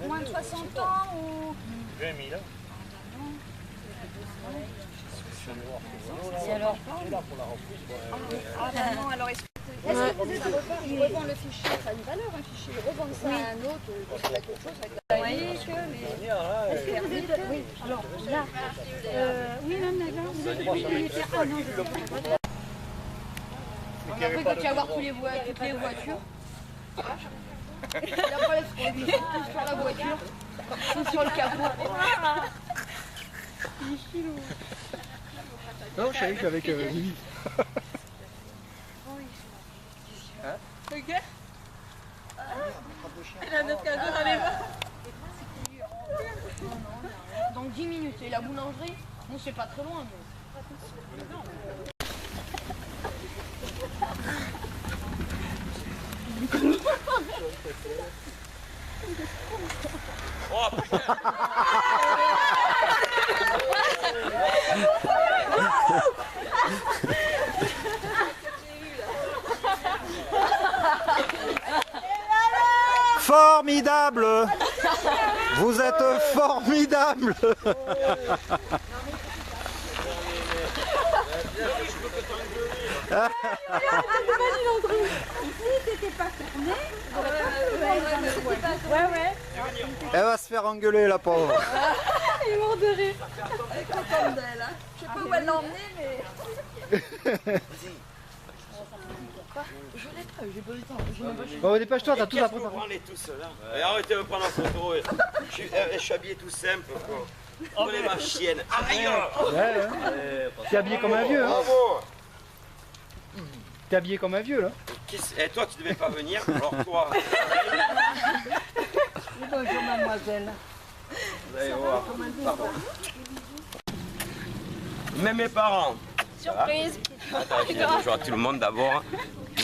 moins de 60 ans ou... 20 000. Et alors? Ah bah non, alors est-ce que vous êtes ils revendent le fichier, ça a une valeur un fichier, ils revendent ça à un autre, ça va être autre chose avec la... Vous voyez que les... Est-ce que vous êtes... Oui, alors là, oui même d'accord, vous êtes propriétaire... Ah non, je sais pas. Après quand tu vas voir toutes les voitures, et après ce qu'on dit, tout sur la voiture, tout sur le capot. Non, je savais qu'avec Lily. Ok. Elle a notre cadeau dans les mains. Dans 10 minutes. Et la boulangerie, bon c'est pas très loin mais... Oh putain. Formidable! Vous êtes formidable! Elle va se faire engueuler la pauvre. Il est mort de rire. Elle est contente d'elle. Hein. Je sais pas où elle l'a emmenée mais... Je l'ai pas, j'ai pas eu le temps. Bon, dépêche-toi, t'as tout à préparer. On est tous là. Et arrêtez de me prendre en photo. Je suis habillé tout simple. Prenez ma chienne. Aïe! Ouais. T'es habillé comme un vieux, hein. Bravo! T'es habillé comme un vieux, là. Et toi, tu devais pas venir. Alors toi. Bonjour mademoiselle. Vous allez voir. Pardon. Même mes parents. Surprise. Attends, je dis bonjour à tout le monde d'abord.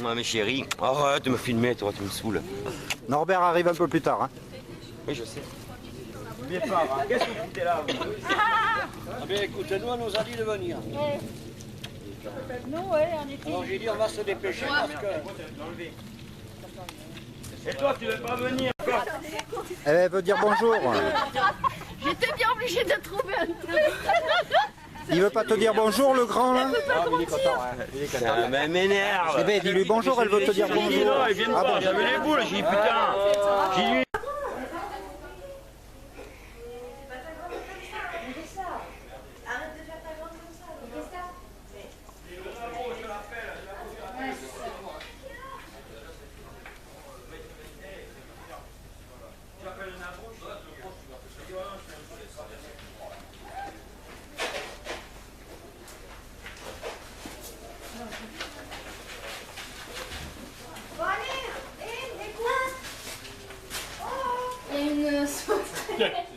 Moi, mes chéris. Arrête de me filmer, toi, tu me saoules. Norbert arrive un peu plus tard. Hein. Oui, je sais. Mes parents, qu'est-ce que vous foutez là? Ah bien écoutez, nous on nous a dit de venir. Nous ouais, on était... Alors j'ai dit on va se dépêcher parce que... Et toi, tu veux pas venir? Elle veut dire bonjour. J'étais bien obligée de trouver un truc. Il veut pas te dire bonjour, le grand, là? Ça m'énerve. Eh ben, dis-lui bonjour, elle veut te dire bonjour. Il vient de voir, j'avais les boules, j'ai dit putain. J'ai dit...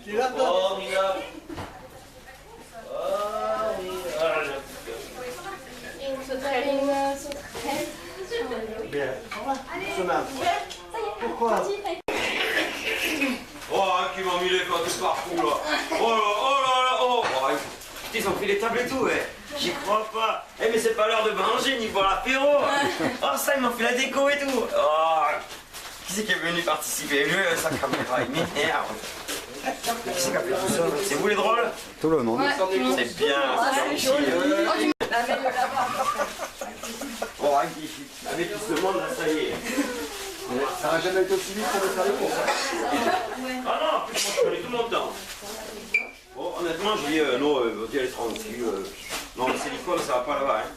Tu l'as pas? Oh, Mila. Pourquoi? Oh, qui m'ont mis les potes partout là. Oh là, oh là là, oh. Ils ont pris les tables et tout, ouais. J'y crois pas. Eh, mais c'est pas l'heure de manger ni boire l'apéro. Oh, ça, ils m'ont fait la déco et tout. Oh. Qui c'est qui est venu participer? Lui, sa caméra, il m'énerve. Qui c'est qui a fait tout ça? C'est vous les drôles? Tout le monde. C'est bien, c'est gentil. Oh, avec tout ce monde là, ça y est. Ça n'a jamais été aussi vite pour me faire les courses. Ah non, plus je connais tout mon temps. Oh, honnêtement, j'ai dit non, vas-y, allez tranquille. Non, le silicone, ça va pas là-bas. Hein.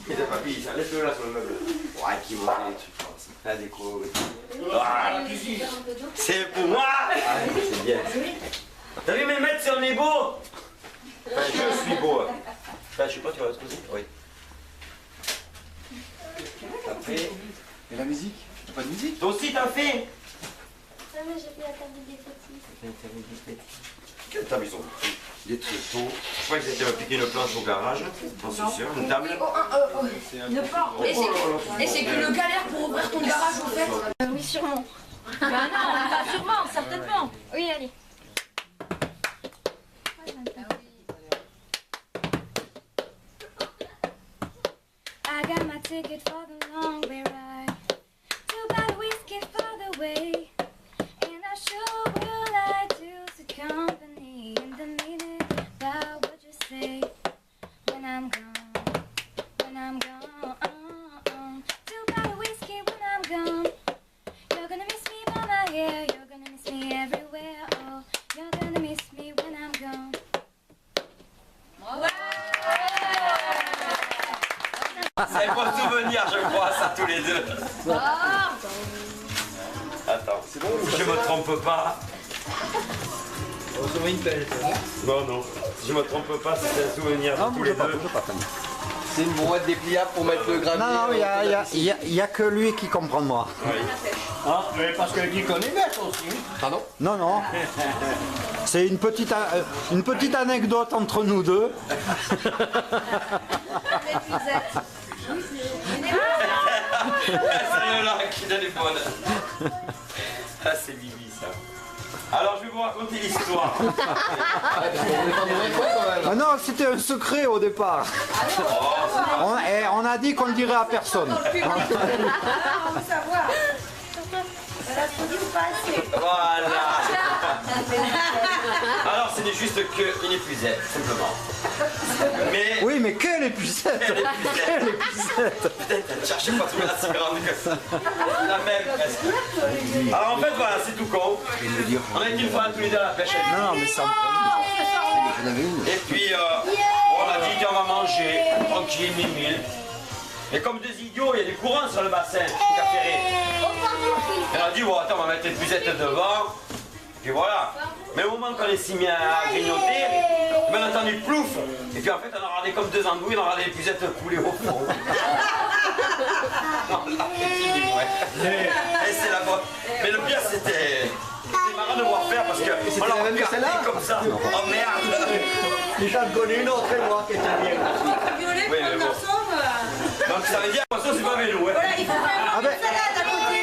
Et t'as papy, ça laisse-le là sur le meuble. Ouais, qui monte les trucs comme ça. La déco. Ah, c'est pour moi. Ah, c'est bien. T'as vu mes maîtres, si on est beau? Enfin, je suis beau. Enfin, je sais pas, tu vas te poser? Oui. Après. Et la musique? T'as pas de musique? Toi aussi, t'as fait? Ah mais j'ai fait la table des petits. Quelle table ils ont pris? Des tréteaux. Je crois qu'ils étaient appliqués une planche au garage. J'en suis sûr. Une table. Ne pas. Et c'est que le galère pour ouvrir ton garage au fait. Oui, sûrement. Bah non, pas sûrement, certainement. Oui, allez. I got my ticket for the long way ride. 2 bottle whiskey for the way. And I sure C'est un bon souvenir, je crois, ça tous les deux. Attends, c'est bon, si je me trompe pas. On se met une pelle. Non, non, si je me trompe pas, c'est un souvenir de tous les deux. C'est une brouette dépliable pour mettre le gravier. Non, non, il y a que lui qui comprendra. Ah, mais parce que Guy connaît bien aussi. Pardon? Non, non. C'est une petite anecdote entre nous deux. Celle-là qui donne les bonnes. Ah, c'est Bibi ça. Alors je vais vous raconter l'histoire. Ah non, c'était un secret au départ. On a dit qu'on le dirait à personne. On veut savoir. Elle a trop dit ou pas assez? Voilà. Alors ce n'est juste qu'une épuisette, simplement. Mais... Oui, mais quelle épuisette! Quelle épuisette! Peut-être ne cherchez pas trop la si grande que ça. La même presque. Alors en fait voilà, c'est tout con. On est une fois tous les deux à la pêche. Non, non, mais ça... J'en avais une. Et puis on a dit qu'on va manger, tranquille, mille. Et comme deux idiots, il y a des courants sur le bassin, jusqu'à Ferré. Elle a dit, bon attends, on va mettre l'épuisette devant. Puis voilà. Mais au moment qu'on est si mis à grignoter, on a entendu plouf. Et puis en fait, on a regardé comme deux andouilles, on a regardé l'épuisette couler au fond. Et c'est la bonne. Mais le pire, c'était marrant de voir faire parce que on l'a regardé comme ça. Oh merde. J'en connais une autre et moi qui était bien. Violet, Oui, pour mais le bon. garçon. Donc ça veut dire que c'est pas vélo. Voilà, il faut faire Ah ben, une salade à côté.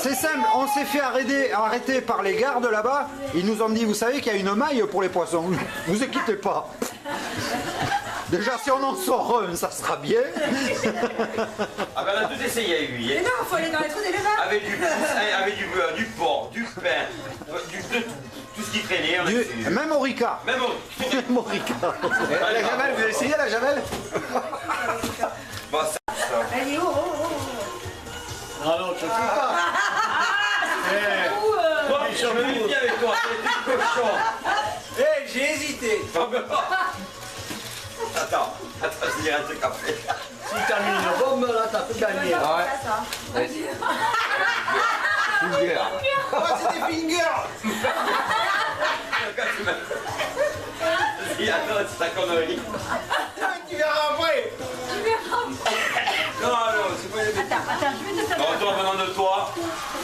c'est simple, on s'est fait arrêter par les gardes là-bas. Ils nous ont dit, vous savez qu'il y a une maille pour les poissons. Vous inquiétez pas. Déjà, si on en sort un, ça sera bien. Ah ben on a tout essayé à lui. Mais non, il faut aller dans les trous d'élevage. Avec du beurre, du porc, du pain, de tout ce qui traînait. On a essayé. Même au Ricard. Même au... Même au Ricard. La Jamel, vous avez essayé la Jamel? Bon, ça. Elle est haut, Ah non, tu ne fais pas. Toi, je me méfie avec toi, c'est du cochon. Eh, j'ai hésité. Attends, je dirais un truc après. Si t'as mis une bombe là, t'as tout gagné. Ah ouais. Finger. Oh, c'est des fingers. Si, attends, c'est ta connerie. Tu verras après. Non, non, c'est pas une... Attends, je vais te faire. Non, toi, venant de toi,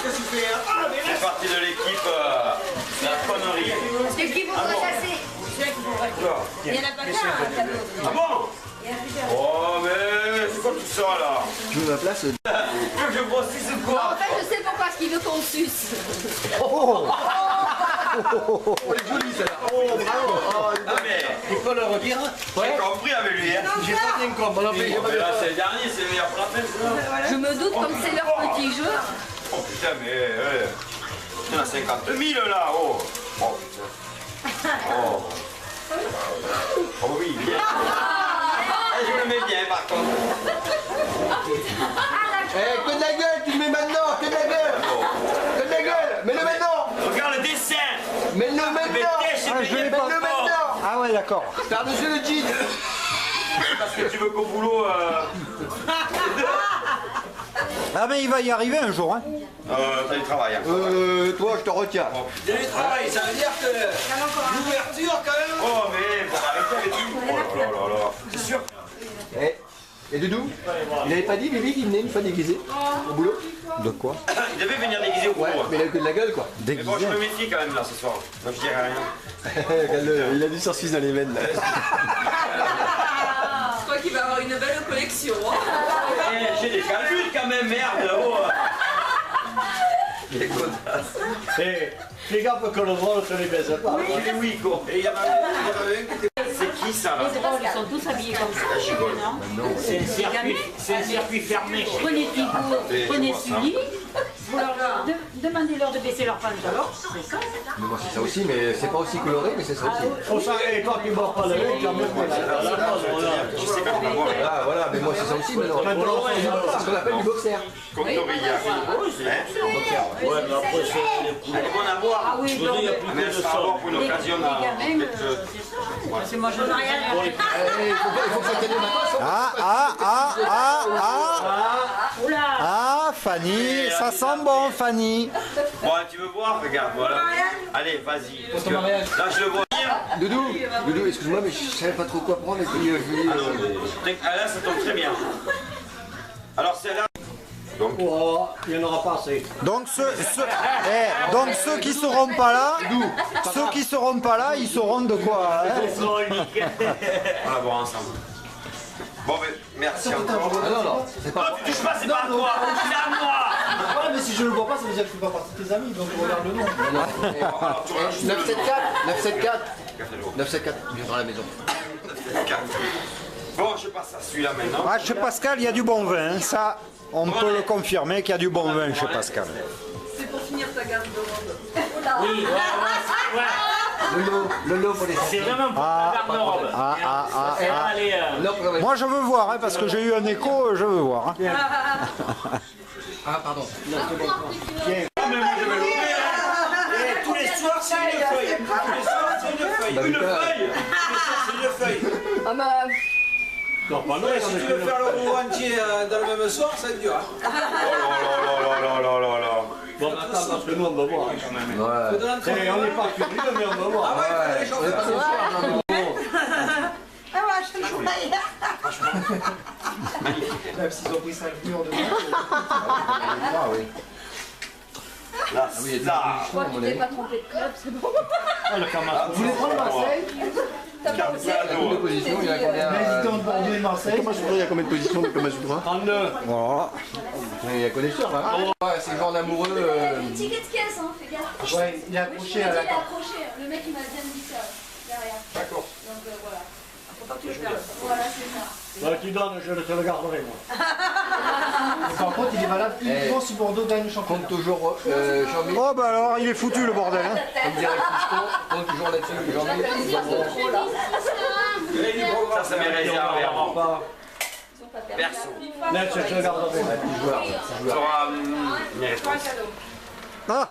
Qu'est-ce que tu fais? Ah, mais c'est parti de l'équipe de la connerie. C'est qui pour chasser? Il n'y en a pas qu'un, un tableau. Ah bon? Oh, mais c'est quoi tout ça là? Tu veux ma place? Tu veux que je grossisse ou quoi? En fait, je sais pourquoi ce qu'il veut qu'on suce. Oh, elle est jolie celle-là. Oh, bravo. Oh, Ah, mais tu peux le redire? j'ai compris avec lui, hein. J'ai pas bien compris. Oh, mais là, c'est le dernier, c'est le meilleur pour la fin, ça. Je me doute, comme c'est leur petit jeu. Oh putain, mais. Il y en a 50 000 là, oh! Oh putain. Oh! Oh oui, bien! Je le mets bien par contre! Eh, que de la gueule, tu le mets maintenant, que de la gueule. Que de la gueule, mets-le maintenant. Regarde le dessin! Mets-le maintenant. Je l'ai pas. Mets-le maintenant. Ah ouais, d'accord. Par-dessus le jean. Parce que tu veux qu'au boulot. Ah mais il va y arriver un jour, hein. T'as du travail, hein. Toi, je te retiens. Télétravail, ça veut dire que l'ouverture quand même. Oh, mais faut arrêter avec tout! Oh là là là! C'est sûr! Eh, et Doudou, il avait pas dit, Bibi, qu'il venait une fois déguisé au boulot? De quoi? Il devait venir déguisé au boulot. Ouais, mais il a que de la gueule, quoi. Mais bon, je Déguisé. me méfie quand même là ce soir. Donc je dirai rien. Regarde-le, il a du saucisse dans les veines, là. Je crois qu'il va avoir une belle collection. Eh, j'ai des calculs quand même, merde! Oh. Les godasses! Eh, fais gaffe que le vol ne te les baisse pas. Oui, oui, quoi. Et il y en avait un qui était... C'est qui ça là? Ils sont tous habillés comme ça. C'est un circuit fermé. Prenez Thibaut, prenez Sully. faut leur demandez-leur de baisser leurs pantalons, c'est ça. Mais moi c'est ça aussi, mais c'est pas aussi coloré, mais c'est ça aussi. Faut ça, et quand tu bois pas le lait, tu as même pas la base, voilà. Je sais pas comment voir. Ah voilà, mais moi c'est ça aussi, mais non. C'est ce qu'on appelle du boxer. Comme Torilla. Ouais, mais après, c'est les couleurs. Elle est bonne à voir. Ah oui, Je veux dire, il y a plus Mais que elle de sera à ça. voir pour une occasion. les gamins, c'est ça. Parce que moi je n'ai rien. Il faut que ça tienne maintenant. Ah, Fanny, ça sent bon, Fanny. Bon, tu veux voir? Regarde, voilà. Allez, vas-y. Parce que là, je le vois venir. Doudou, excuse-moi, mais je savais pas trop quoi prendre et puis je lui Ah, là, ça tombe très bien. Alors, c'est là. Donc, Oh, il n'y en aura pas assez. Donc ceux qui seront pas là, ils sauront de quoi. Hein. on va voir ensemble. Bon, mais merci encore. Ah non, c'est pas. Non, tu touches pas, c'est pas à toi, c'est à moi. Ouais, mais si je le vois pas, ça veut dire que je fais pas partie de tes amis, donc regarde le nom. Alors, tu rajoutes 974, 974, viens dans la maison. 4. Bon, je passe à celui-là maintenant. Ah, chez Pascal, il y a du bon vin. Ça, on peut le confirmer qu'il y a du bon vin chez Pascal. C'est pour finir ta garde-robe. Oui, Lolo pour les c'est vraiment pour la garde-robe. Allez, Moi, je veux voir, hein, parce que j'ai eu un écho, je veux voir. Hein. Ah, pardon. Tous les soirs, c'est une feuille. Tous les soirs, c'est une feuille. Une feuille. C'est une feuille. Ah bah, non, pas nous, Si tu veux faire le roux entier dans le même soir, ça dure. Oh là là là là là. bon, attends, parce que nous, on va voir. Ouais. Eh, on n'est pas curieux, mais on va voir. Ah ouais, il faut les On est pas chauffer. ce soir, non, mais bon. Même s'ils ont pris 5 murs de Ah oui. Là, oui, il y a des ça. je crois que tu t'es pas trompé de club, c'est bon. Ah, le camarade. Vous voulez prendre Marseille? Combien de positions, il y a combien Mais hésitez entre Bordeaux et Marseille. il y a combien de positions de Thomas Joudra 32. Voilà. Il y a connaisseur, hein. Ouais, c'est le genre d'amoureux. Le ticket de caisse, hein, fais gaffe. Ouais, il est accroché à Il la est corde. accroché. Le mec, il m'a bien dit ça derrière. D'accord. Donc voilà. Faut pas que tu le perdes. Voilà, c'est ça. Bah, tu donnes, je te le garderai, moi. Mais par contre, il est valable uniquement si Bordeaux gagne le championnat. Compte toujours Jean-Mi, Oh, bah alors, il est foutu le bordel. Hein. comme dirait Fusco, compte toujours là-dessus. Jean-Mi, Ça, ça m'est réservé. On va pas. Perso. Là, je te le garderai. Ça sera une réponse. Ah,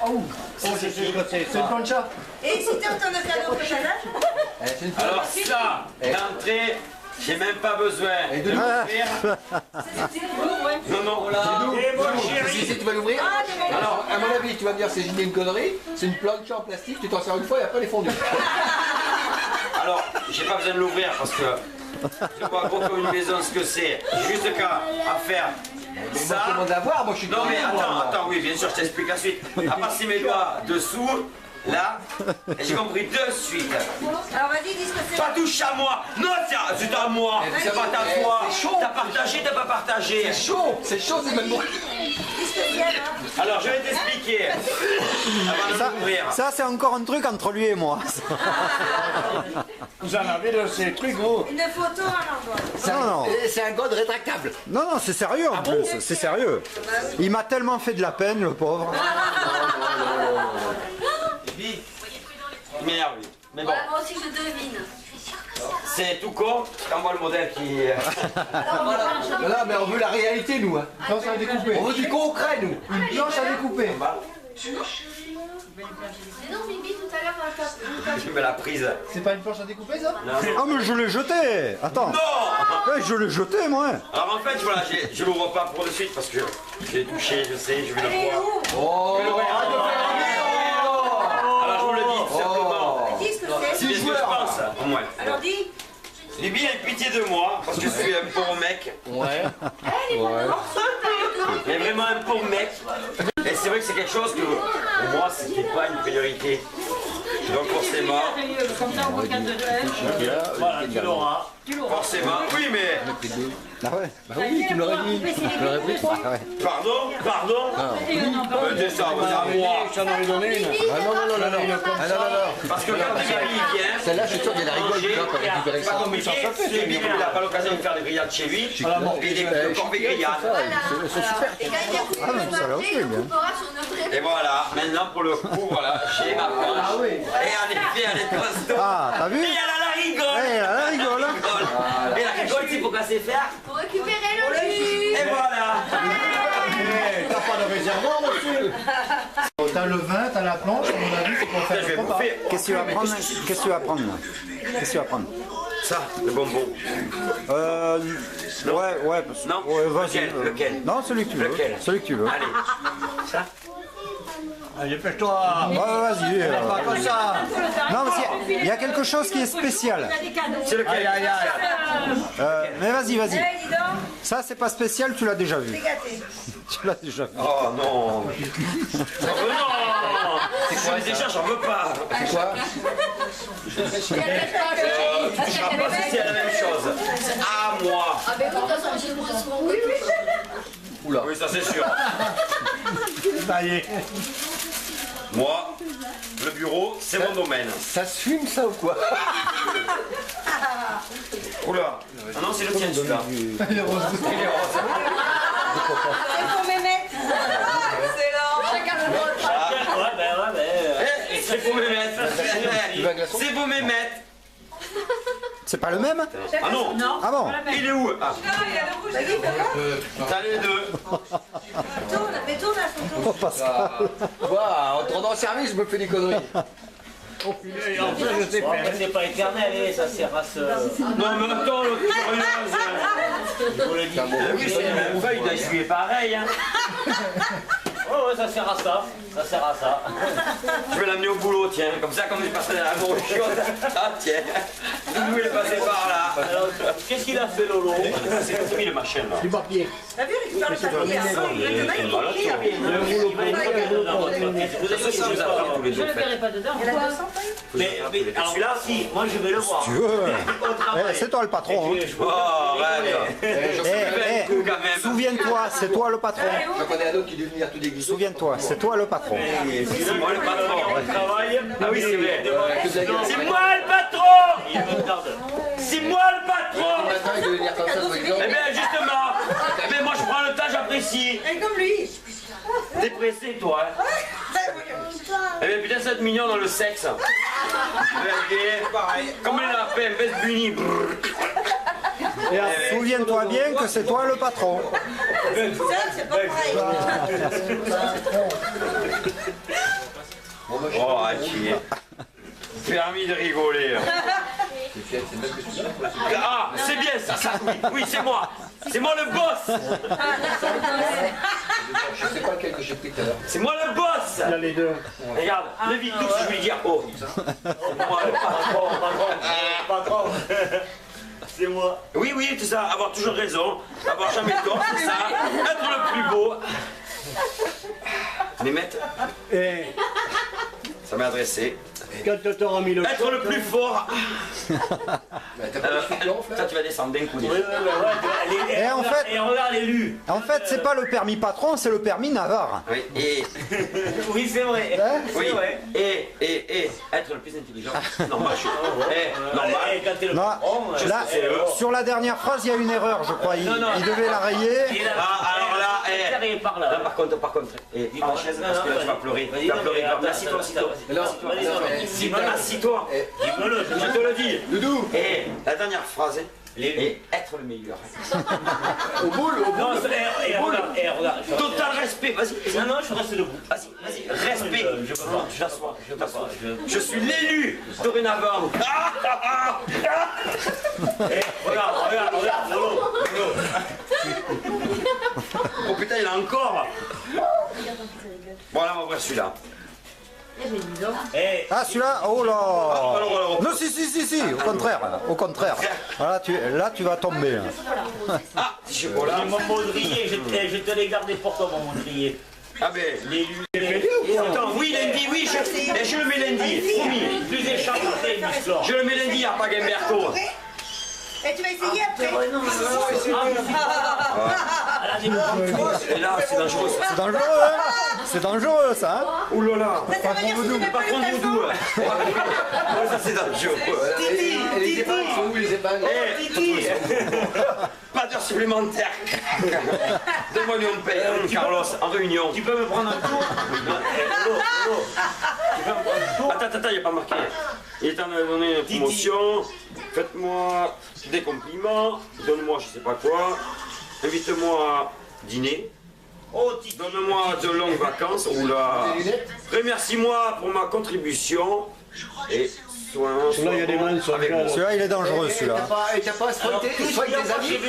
Oh, C'est sûr que c'est c'est une ça. plancha. Et si t'es en train de faire notre canal c'est une Alors ça, d'entrée, j'ai même pas besoin Et de de l'ouvrir. Non, non, Et mon Si, chéri. tu vas l'ouvrir. Alors, à mon avis, tu vas me dire c'est une connerie. C'est une plancha en plastique, tu t'en sers une fois et après elle est fondue. alors, j'ai pas besoin de l'ouvrir parce que je vois gros comme une maison ce que c'est. J'ai juste qu'à faire Moi, ça. je demande à voir, moi je suis Non mais curieux, moi. attends, oui, bien sûr, je t'explique la suite. À passer mes doigts dessous, là, et j'ai compris de suite. Alors vas-y, dis ce que c'est. Pas touche à moi. Non, c'est à moi. C'est pas à toi. c'est chaud. T'as partagé, t'as pas partagé. C'est chaud, c'est même bon. Dis ce que c'est, hein. Alors, je vais t'expliquer. Avant de l'ouvrir. ça c'est encore un truc entre lui et moi. Vous en avez de ces trucs, gros. Une photo à l'endroit. Non, non. C'est un god rétractable. Non, non, c'est sérieux en plus. C'est sérieux. Il m'a tellement fait de la peine, le pauvre. Il m'énerve, lui. Mais bon, Voilà, moi aussi, je devine. c'est tout con. T'envoies le modèle qui. Non, non, mais on veut la réalité, nous. Hein. Planche à découper. On veut du concret, nous. Une planche à découper. Mais non, Bibi, tout à l'heure, Je mets la prise. C'est pas une planche à découper, ça? Ah, mais je l'ai jeté. Attends. Non. Ouais, je l'ai jeté, moi. Alors en fait, voilà, je l'ouvre pas pour de suite parce que j'ai touché, je sais, je vais le voir. Oh, arrête de faire la vidéo. Alors je vous le dis tout simplement. Dis ce que c'est. C'est ce que je pense, au moins. Alors dis. Bibi a pitié de moi parce que je suis un pauvre mec. Ouais. Mais vraiment un pauvre mec. Et c'est vrai que c'est quelque chose que pour moi c'était pas une priorité. Donc forcément. Comme ça, on regarde de Voilà, tu l'auras. Forcément, oui, mais. Ah ouais. Bah oui, tu me l'aurais dit. Tu l'aurais pris 3. Pardon ça, vous à moi. Ça m'en donné une. Ah non, non, non, non, non. Ah non, non, non. Parce que quand Thierry vient. Celle-là, je suis sûr qu'il y a la rigole dedans quand il libérait C'est pas ça. compliqué, celui qui n'a pas l'occasion de faire des grillades chez lui, et des corvées grillades. Ils sont super. Ah mais ça l'a aussi bien. Et voilà, maintenant pour le coup, voilà, j'ai ma planche. Et en effet, elle est costaud. Ah, t'as vu? Et elle a la rigole. Eh, elle a la rigole. Et la rigole, c'est pour quoi c'est faire. Pour récupérer le jus. Et voilà. T'as pas de réservoir, monsieur. T'as le vin, t'as la planche, à mon avis, c'est pour faire Je vais le repas. bouffer. Qu'est-ce que tu vas prendre? Qu'est-ce que tu vas prendre là? Qu'est-ce que tu vas prendre? Ça, le bonbon. Ouais. Non, Ouais, vas-y. lequel Non, celui que tu veux. Lequel Celui que tu veux. Allez. Ça. Allez, dépêche-toi. Ouais, vas-y. Pas comme ça. Non, mais il y a quelque chose qui est spécial. C'est lequel? Aïe, aïe, aïe. Mais vas-y. Ça, c'est pas spécial, tu l'as déjà vu. Tu l'as déjà vu. Oh non. Non. C'est déjà, j'en veux pas. C'est quoi? Tu toucheras pas si c'est la même chose. C'est à moi. Ah, mais de toute façon, j'ai le droit de mon côté. Oula. Oui, ça c'est sûr. Ça y est. Moi, le bureau, c'est mon domaine. Ça se fume ça ou quoi? Oula. Ah non, c'est le tien celui-là. Il est rose. C'est pour Mehmet. Excellent. Chacun le droit. C'est pour mes maîtres. C'est pour mes maîtres. C'est pas le même? Ah non. Ah bon? Il est où? Ah. Il y a le rouge. Vas-y, T'as les deux. tourne. Mais tourne la photo. Oh, Pascal. Waouh, en tournant en service, je me fais des conneries. Et en fait, je sais pas. C'est pas éternel, ça sert à se. Non, mais attends, le Je vous le dis. oui, c'est la même feuille d'essuyer pareil. Hein. Ouais, ça sert à ça. Ça sert à ça. Je vais l'amener au boulot, tiens. Comme ça, quand je passerai dans la bourre chaude. Ah, tiens. Vous est passé par là. Alors, qu'est-ce qu'il a fait, Lolo? C'est mis le machin là. Du papier. T'as vu, il récupère le papier. Maintenant, il écrit. Ça vous attrape tous les deux. Je ne le verrai pas dedans. Il y en a 200 feuilles. Mais alors celui-là, si, moi je vais le voir. Tu veux? C'est toi le patron. Hein. Oh, ouais. Souviens-toi, c'est toi le patron. Je connais un autre qui devait venir tout déguisé. Souviens-toi, c'est toi le patron. C'est moi le patron. Ah oui, c'est vrai. C'est moi le patron. Il me regarde. C'est moi le patron. Le matin, il devait venir comme ça, soi-disant. Eh bien, justement. Mais moi, je prends le temps, j'apprécie. Et comme lui. T'es pressé, toi. Hein. Eh bien, putain, ça va être mignon dans le sexe. Pareil. Comme les lapins, baisse buni. Souviens-toi bien que c'est toi le patron. Ça, c'est pas pareil. Oh, Ati. Permis de rigoler. Ah, c'est bien ça. Oui, c'est moi. C'est moi le boss. Je sais pas lequel que j'ai pris tout à l'heure. C'est moi le boss. Il y a les deux. Regarde, le vite tout, je vais lui dire oh. C'est moi le patron. Patron. C'est moi. Oui, oui, c'est ça. Avoir toujours raison. Avoir jamais tort, c'est ça. Être le plus beau. Les mettre. Et Ça m'est adressé. quand tu auras mis le. Être le plus fort. T'as pas de succulence là? Ça, tu vas descendre d'un coup. Et en fait- Et regarde l'élu. En fait, c'est pas le permis patron, c'est le permis Navarre. Oui, et. Oui, c'est vrai. Hein? Oui, C'est vrai. et être le plus intelligent. Normal, je suis. Normal. Et quand t'es le Non, patron, là, sur la dernière phrase, il y a une erreur, je crois. Il devait la rayer. Ah, alors là, il arrive par là, là. par contre, et prends la chaise parce que là tu vas pleurer. Tu vas pleurer. Assis-toi, assis-toi. Assis-toi. Dis-le. Je te le dis. Doudou. Et la dernière phrase, et être le meilleur. Au boule, au boule. Non, et regarde. Total respect, vas-y. Non, je reste debout. Vas-y, respect. Je peux pas. J'assois. Je peux pas. Je suis l'élu dorénavant. Regarde, Lolo. Oh putain, il a encore. Bon, là, on va voir celui-là. Eh, Ah, celui-là, oh là. Non, si, au contraire. Là, tu vas tomber. Ah, c'est chocolat. j'ai mon baudrier, je te l'ai gardé pour toi, mon baudrier. Ah ben, L'élu. attends, oui, lundi, oui, je le mets lundi, promis. Plus écharpé, Miss Laure. Je le mets lundi à Pagamberco. Et tu vas essayer après. Et là, c'est dangereux ça. C'est dangereux, hein? C'est dangereux, ça, hein? Ouh là là. Ça veut dire que tu mets Par pas le contre, caleçon. Doudou. Ouais, ça c'est dangereux. Et les épingles sont où les épingles? Pas d'heure supplémentaire. Donne-moi une paye, Carlos, en réunion. Tu peux me prendre un tour? Attends, il n'y a pas marqué. Il est temps de donner une promotion. Faites-moi des compliments. Donne-moi je sais pas quoi. Invite-moi à dîner. Donne-moi de longues vacances. Oula. Remercie-moi pour ma contribution. Et soin. Là, il y a des mains sur le cas. Celui-là, il est dangereux, celui-là. T'as pas asfalté tes amis?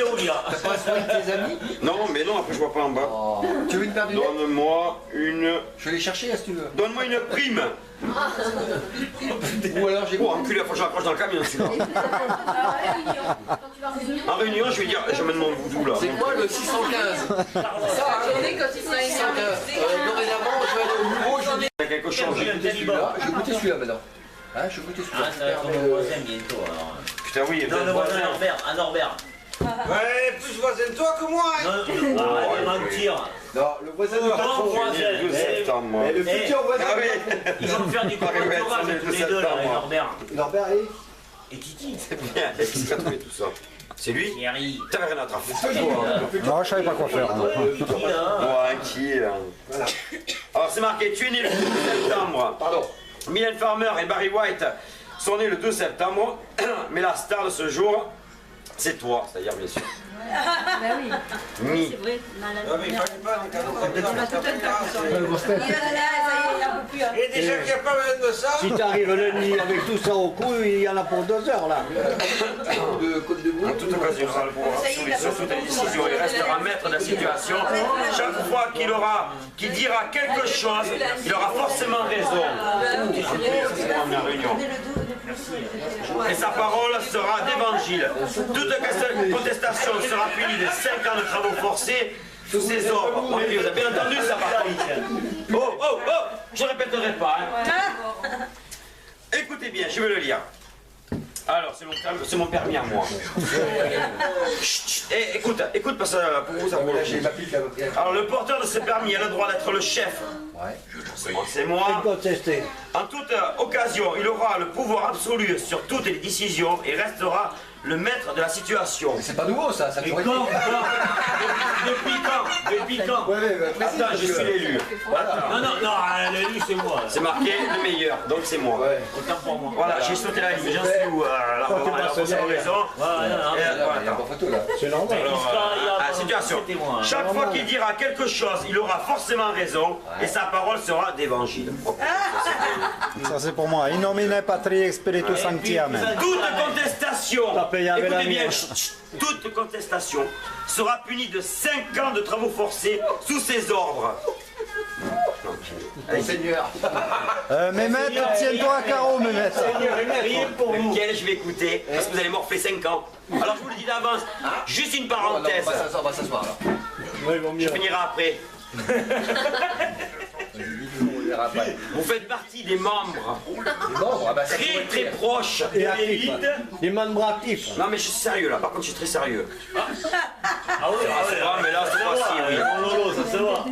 T'as pas asfalté tes amis? Non, mais non, après je vois pas en bas. Oh. Tu veux une paire de lunettes? Donne-moi une. Je vais les chercher là si tu veux. Donne-moi une prime. Ou alors j'ai Oh, enculé, faut que je raccroche dans le camion celui-là. En réunion, je vais dire, j'amène mon voodoo là. C'est quoi le 615? Ça, hein? 615. Dorénavant, je vais aller au nouveau, je vais Il y a quelque chose. goûter celui-là. Je vais goûter celui-là maintenant. Hein, je vais goûter celui-là. Ah, ça va être ton voisin bientôt alors. Putain, oui, Non, le voisin à Norbert. Ouais, plus voisin de toi que moi, hein. Non, arrête de mentir. Non, le voisin de Ton patron. voisin. 2 septembre, moi. Le futur voisin. Ah oui. Ils vont faire du covoiturage tous les deux là, avec Norbert. Norbert Et Titi. C'est bien, qu'est-ce qui a trouvé tout ça? C'est lui? Thierry. T'avais rien à faire. Non, je savais pas quoi faire. hein. Titi là. Tranquille. Alors c'est marqué, tu es né le 2 septembre. Pardon. Mylène Farmer et Barry White sont nés le 2 septembre, mais la star de ce jour, c'est toi, c'est-à-dire bien sûr. Mi. C'est vrai. Ah, mais il fallait pas un cadeau comme ça. Et déjà qu'il n'y a pas besoin de ça. Si t'arrives le nuit avec tout ça au cou, il y en a pour 2 heures là. De Côte de Bourg. En toute occasion, sur toutes les décisions, il restera maître de la situation. Chaque fois qu'il dira quelque chose, il aura forcément raison. C'est ma réunion. Et sa parole sera d'évangile. Toute contestation sera punie de 5 ans de travaux forcés sous ses ordres. Vous avez bien entendu ça par contre? Oh, oh, oh, je ne répéterai pas. Hein. Écoutez bien, je vais le lire. Alors, c'est mon permis à moi. Chut, chut. Et écoute, parce que pour vous, ça vaut le J'ai ma pique là. Alors, le porteur de ce permis a le droit d'être le chef. Ouais. C'est moi. Contesté. En toute occasion, il aura le pouvoir absolu sur toutes les décisions et restera le maître de la situation. Mais c'est pas nouveau ça, ça Mais pourrait quand? être. Depuis quand? Attends, je suis l'élu. Non, l'élu c'est moi. C'est marqué le meilleur, donc c'est moi. Ouais. Autant pour moi. Voilà, j'ai sauté la ligne, j'en suis où la raison. Voilà, non, Il y a pas photo là. C'est normal. La situation. Chaque fois qu'il dira quelque chose, il aura forcément raison et sa parole sera d'évangile. Ça, c'est pour moi. In nomine Patri Spiritus Sancti. Amen. Toute contestation, payé avec la écoutez bien, mienne. chut, chut, toute contestation sera punie de 5 ans de travaux forcés sous ses ordres. Seigneur. Mehmet, tiens-toi à carreau, Mehmet. Lequel je vais écouter parce que vous allez morfler 5 ans. Alors je vous le dis d'avance, juste une parenthèse. On va s'asseoir là. Ouais, il vaut mieux. Je finirai après. Vous faites partie des membres très très proches de Et actif. l'élite. Les membres actifs. Non mais je suis sérieux là, par contre je suis très sérieux. Ah oui, Ah mais là cette fois-ci oui. Mon Lolo, ça se voit.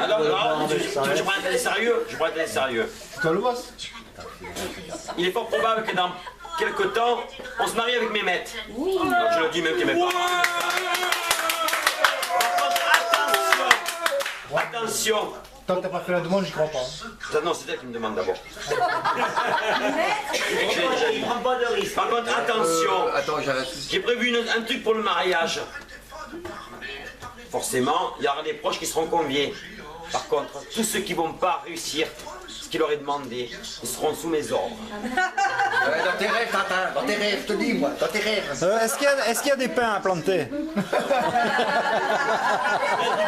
Alors non, tu veux que je prenne un télé sérieux? Je prends un télé sérieux. Il est fort probable que dans quelques temps, on se marie avec Mehmet. Oui. Donc je le dis même qu'il m'aime pas. Attention. Tant que t'as pas fait la demande, j'y crois pas. Non, c'est elle qui me demande d'abord. Il prend pas de risque. Par contre, attention. Attends, j'arrête. J'ai prévu un truc pour le mariage. Forcément, il y aura des proches qui seront conviés. Par contre, tous ceux qui vont pas réussir ce qu'il leur est demandé, ils seront sous mes ordres. Dans tes rêves, Tintin, dans tes rêves, je te dis moi, dans tes rêves. Est-ce qu'il y a des pains à planter?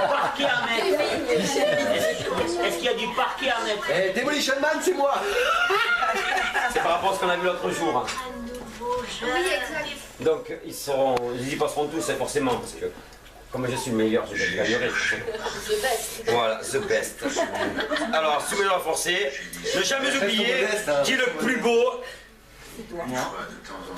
Parquet à mettre. Est-ce qu'il y a du parquet à mettre? Eh, Demolition Man, c'est moi. C'est par rapport à ce qu'on a vu l'autre jour. Hein. Donc, ils y passeront tous, hein, forcément, parce que comme je suis le meilleur, je gagnerai. Voilà, the best. Alors, sous mes ordres forcés, ne jamais oublier qui est le plus beau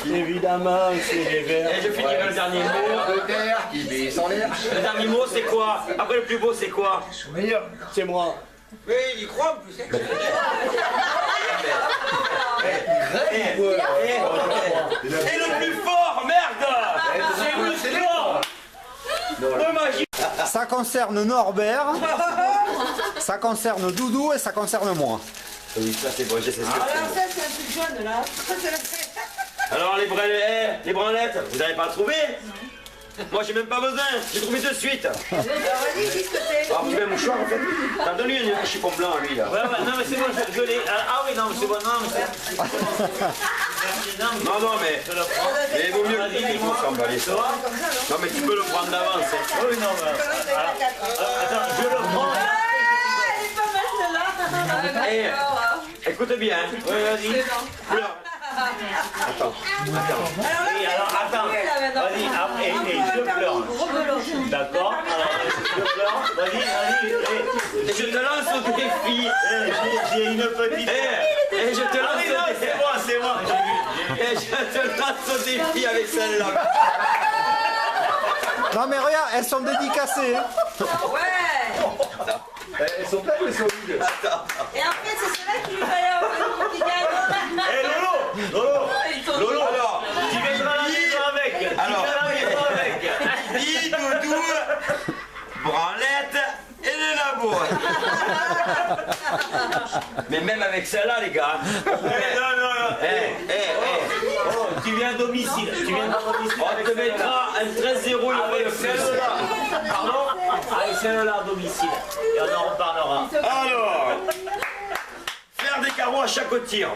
Évidemment, c'est les verts. Et je finirai le dernier mot. Le terre qui baisse en l'air. Le dernier mot, c'est quoi? Après, le plus beau, c'est quoi? Meilleur, c'est moi. Mais il y croit en plus. Hein. Et le plus fort, merde! C'est lui, c'est le magie. Ça concerne Norbert, ça concerne Doudou et ça concerne moi. Oui, ça c'est bon, j'ai ce que Alors ça, c'est un truc jaune, là. Alors, les branlettes, vous n'avez pas trouvé? Moi, j'ai même pas besoin, j'ai trouvé de suite. Vas-y, dis ce que c'est. Ah, tu veux un mouchoir en fait? T'as donné un chiffon blanc à lui là. Ouais, non, mais c'est bon, je l'ai. Ah oui, non, mais c'est bon, non, mais c'est. Non, mais il vaut mieux qu'il faut s'emballer ça. Non, mais tu peux le prendre d'avance. Hein. Oui, non, mais. Attends, je le prends. Elle est pas mal celle-là. Eh, écoute bien. Oui, vas-y. Pleure. Attends. Oui, alors attends. Vas-y, après, je pleure. D'accord? Alors, je pleure. Vas-y. Et je te lance au défi. J'ai une petite. Et je te lance au défi. C'est moi. Et je te lance au défi avec celle-là. Non mais regarde, elles sont dédicacées. Hein. Ouais. Elles sont pleines ou elles sont vides? Et après, c'est celle-là qui lui fallait avoir qui gagne. Eh Lolo, Alors, tu viendras à la maison avec. Dis, Doudou, branlette et le labo. Mais même avec celle-là, les gars. Non. Oh, tu viens à domicile. On te mettra un 13-0 Avec celle-là. Pardon? Avec celle-là à domicile. Et on en reparlera. Alors, faire des carreaux à chaque tir.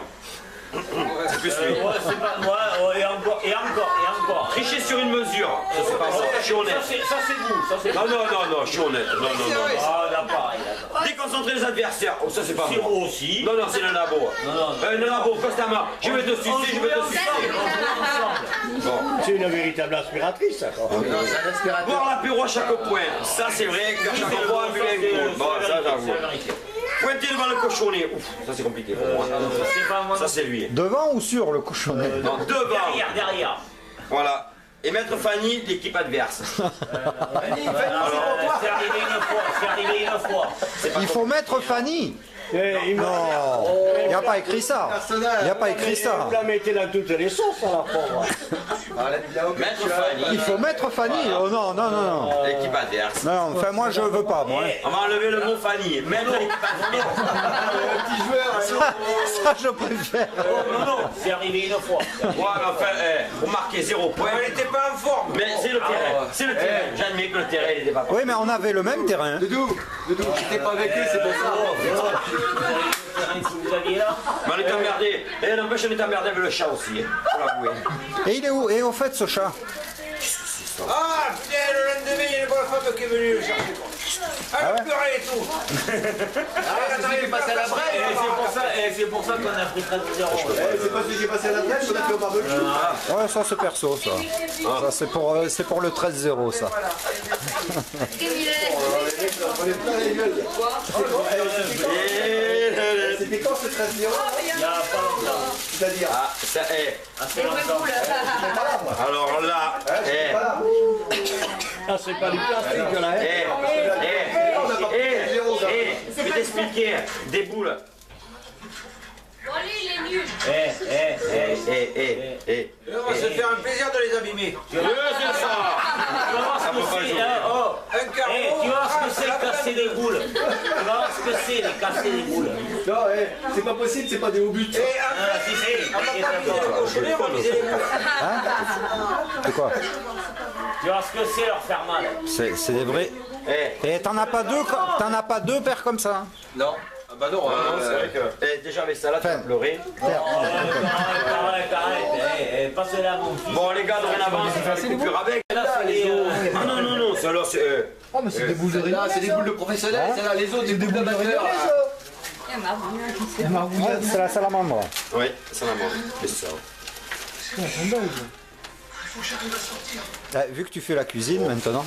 C'est plus lui. Ouais, c'est pas. Ouais, et encore. Tricher sur une mesure. Ça, c'est pas ça. Je suis honnête. Ça, c'est vous. Non, je suis honnête. Non. Ah, là, pareil. Déconcentrer les adversaires. Oh, ça, c'est pas C'est moi. vous aussi. Non, c'est le labo. Le labo, constamment. Je vais te sucer. Bon. C'est une véritable aspiratrice, ça. Boire l'apéro à chaque point. Ça, c'est vrai qu'à chaque fois, un peu un bon, ça, j'avoue. Pointer devant le cochonnet. Ouf, ça, c'est compliqué pour moi. C'est pas moi. Ça, c'est lui. Devant ou sur le cochonnet? Non, devant. Derrière. Voilà. Et mettre Fanny, l'équipe adverse. C'est arrivé une fois. Il faut mettre Fanny. Il Non, il n'y a pas écrit ça. Il n'y a pas écrit ça. Vous la mettez dans toutes les sauces, à la pauvre. Mettre Fanny. Il faut mettre Fanny. Oh non. L'équipe adverse. Non, enfin moi je veux pas, moi. On va enlever le mot Fanny. Mettre l'équipe adverse. Ça je préfère. Non, c'est arrivé une fois. Voilà, enfin, vous marquez 0 point. Elle n'était pas en forme. Mais c'est le terrain. C'est le terrain. J'admets que le terrain, il était pas bon. Oui, mais on avait le même terrain. Doudou, j'étais pas avec eux, c'est pour ça. Vous aviez là. Mais on est emmerdé. Et n'empêche, on est emmerdé avec le chat aussi. Faut l'avouer. Et il est où? Et au fait ce chat? Ah, putain, le lendemain, il y a une bonne femme qui est venue le chercher. Elle a pleuré et tout. C'est passé à la brève. C'est pour ça qu'on a pris 13-0. C'est pas celui qui est passé à la brève qu'on a fait au barbecue. Ouais, ça c'est perso, ça. Ça c'est pour le 13-0, ça. On est plein les gueules. C'était quand ce 13-0? Il y a pas longtemps. C'est-à-dire? Ah, ça est. Assez longtemps. Alors là, Ah, c'est pas du plastique, là. je vais t'expliquer. Des boules. Bon, lui, il est nul. On va se faire un plaisir de les abîmer. C'est ça. Ça peut pas jouer. Un carreau. Tu vois ce que c'est casser des boules. Tu vois ce que c'est de casser des boules. Non, c'est pas possible, c'est pas des hauts buts. Et après, Si, on va pas viser les cochonnets, on va viser les boules. C'est quoi? tu vois ce que c'est leur faire mal. C'est des vrais. Et t'en as pas deux paires comme ça? Non. Ah bah non, c'est vrai que... Déjà avec ça là, tu vas pleurer. Arrête. Passe-la mon fils. Bon les gars, dorénavant, c'est faire les coupures avec. Là, c'est les. Non, c'est alors c'est... Ah mais c'est des boules de là, c'est des boules de professionnels, c'est là les autres, des boules d'amateurs. C'est la salamandre. Oui, c'est la mort. C'est ça. Vu que tu fais la cuisine maintenant.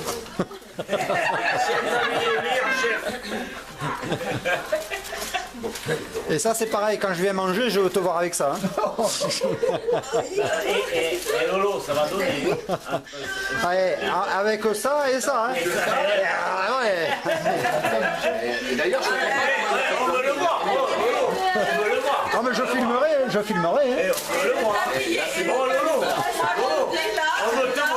Et ça c'est pareil, quand je viens manger, je veux te voir avec ça. Hein. Et Lolo, ça va donner. Ouais, avec ça et ça. Hein. Ah, ouais. Et d'ailleurs, On veut le voir. On veut le voir. Non mais je filmerai. Hein. On veut le voir. C'est bon, Lolo. On veut te voir.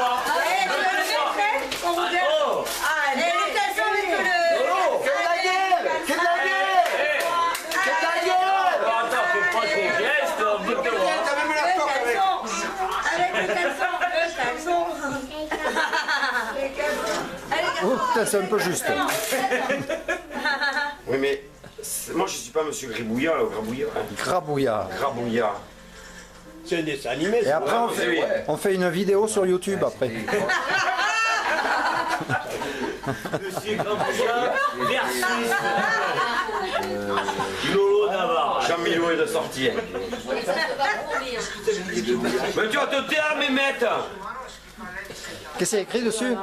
Oh, c'est un peu juste. Oui, mais moi je suis pas monsieur Gribouillard, là, ou Grabouillard. Hein. Grabouillard. Grabouillard. C'est un dessin animé. Et après on fait une vidéo sur YouTube après. Monsieur Grabouillard versus Lolo Navarre. Jean-Milo est de sortie. Mais tu vas te taire, Mémette. Qu'est-ce qu'il y a écrit dessus?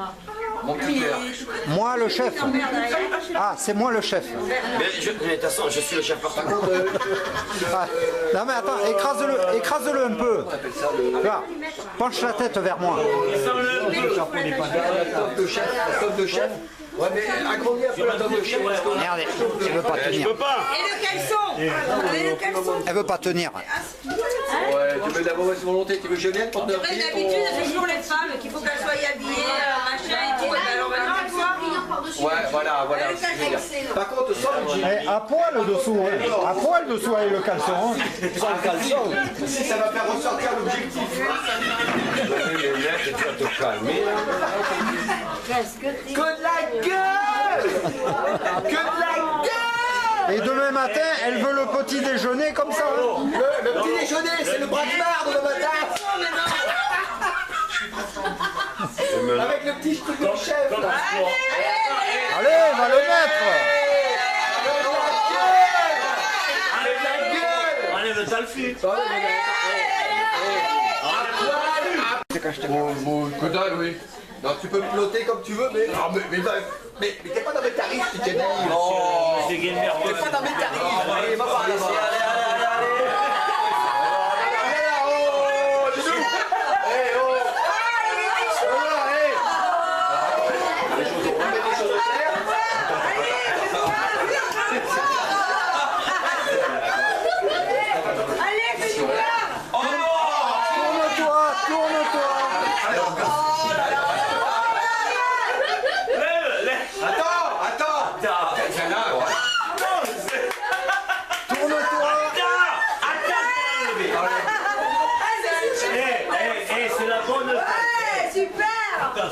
mon père. Moi le chef. Ah, c'est moi le chef. Mais de toute façon, je suis le chef partout. Ah, non mais attends, écrase-le un peu. Là, penche la tête vers moi. La tome de chef. Ouais, mais agrandis un peu la tome de chef. Merde, elle veut pas tenir. Et le caleçon. Elle veut pas tenir. Ouais, tu veux de la mauvaise volonté, tu veux que je vienne pour te D'habitude, c'est toujours les femmes qu'il faut qu'elles soient habillées, machin et tout. Alors maintenant, elles sont. Ouais, voilà. ce que je veux dire. Par contre, sans le jean. Eh, à poil dessous, hein. À poil dessous avec le caleçon. Hein. Sans le caleçon. Si ça va faire ressortir l'objectif. Tu vas te calmer. Que de la gueule. Que de la gueule. Et demain matin, elle veut le petit déjeuner comme ça. Hein. Le petit déjeuner, c'est le bras de marde le matin. Avec le petit truc de chef. Là. Allez, va le mettre. Enlève le talfu. Bon, que dalle, oui. Non, tu peux me ploter comme tu veux, mais. Non, mais t'es pas dans mes tarifs, tu t'es dit. Oh, Monsieur Guilmer, t'es pas dans mes tarifs. Allez, va voir,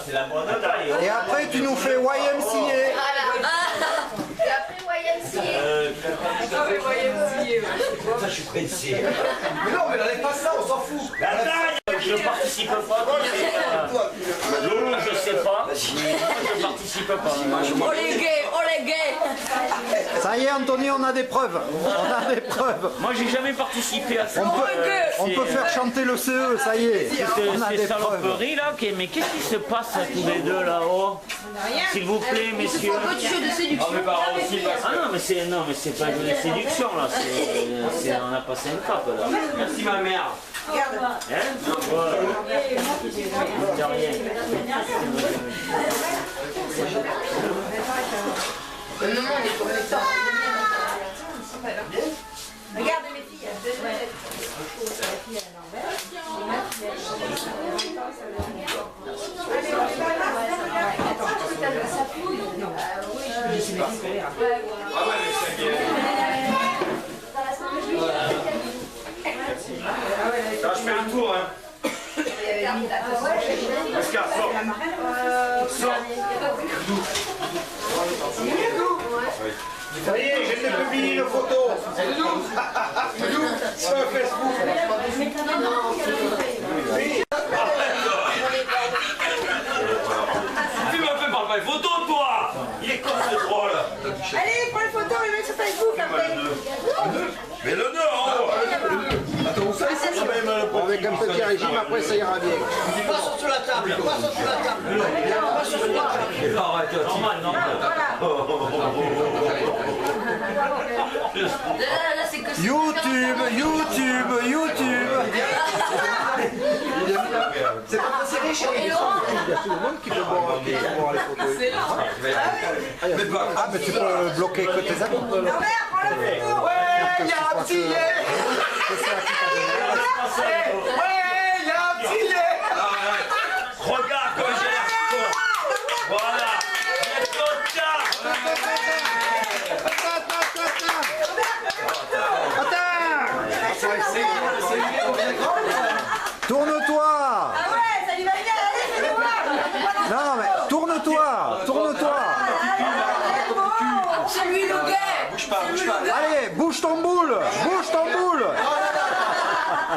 c'est la bonne taille. Et après, tu nous fais YMCA. Et après YMCA. Ça, je suis pressé. Mais non, mais n'enlève pas ça, on s'en fout. La taille, je participe pas. Lolo, je sais pas. Moi, je participe pas. Oh les gays. Ça y est, Anthony, on a des preuves. On a des preuves. Moi, j'ai jamais participé à ça. On peut faire chanter le CE, ça y est. On a Ces des preuves. saloperies là, mais qu'est-ce qui se passe tous les deux là-haut? S'il vous plaît, messieurs. Ah non, mais c'est pas une séduction là, on a passé un cap là. Merci, ma mère. Hein? Ouais. De rien. Regarde mes filles. Là, je fais un tour, hein. Oscar, sors. Sors. Ça y est, je viens de publier une photo. Sur Facebook. Tu m'as fait par les photos, toi. Il est con, ce drôle. Allez, prends les photos, les mettre sur Facebook après. Mais le nœud, Attends, où ça, ici Avec un petit régime, après ça ira bien. Passons sur la table. Arrête, Normal. YouTube, YouTube, YouTube. C'est pas très serré, chérie. Il y a tout le monde qui peut voir les photos. Ah, mais tu peux bloquer que tes amis. Ouais, il y a un petit lait. Ouais, il y a un petit lait. Regarde comme j'ai l'air con. Voilà. J'ai Tourne-toi. Ah ouais, ça lui va bien, allez, fais-le voir. Non, mais tourne-toi. Tourne-toi. C'est lui le gay. Bouge pas, bouge pas. Allez, bouge ton boule. Bouge ton boule.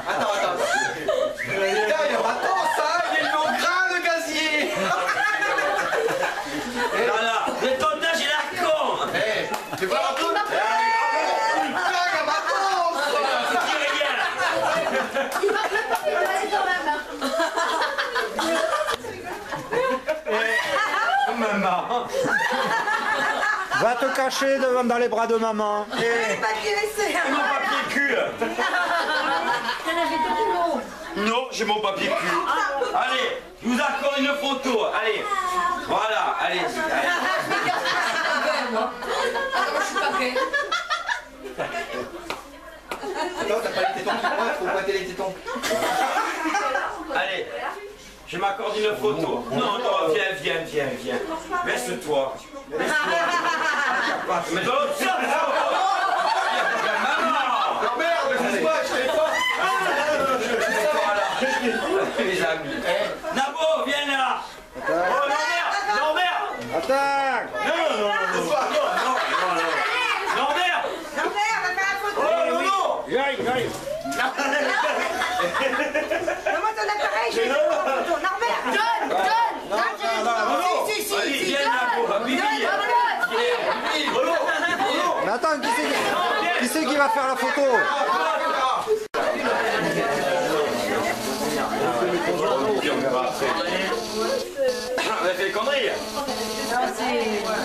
Attends. Putain, il y a attends, ça, il est au grain de gazier. Voilà. De ton âge, il a l'air con. Tu vois un peu? Il va même pas aller quand même. Maman. Va te cacher dans les bras de maman. Pas de laisser. Mon papier cul. Non, j'ai mon papier cul. Allez, je vous accorde une photo. Allez. Voilà, allez-y. Allez. Moi, je suis pas gay. Attends, t'as pas les tétons qui pointent, faut pointer les tétons. Allez. Je m'accorde une photo. Non, viens. Laisse-toi. Mais dans l'autre sens. Maman. Non merde, excuse-moi, je t'ai pas. Les amis. Nabo, viens là. Oh non merde. Attends. Non, merde. Non, merde, on va faire la photo. Oh non. Aïe. Donne-moi ton appareil, je vais faire la photo. Norbert, donne. Si. Allez, viens Nabo. Mais attends, qui c'est qui va faire la photo? On a fait des conneries. Non, c'est...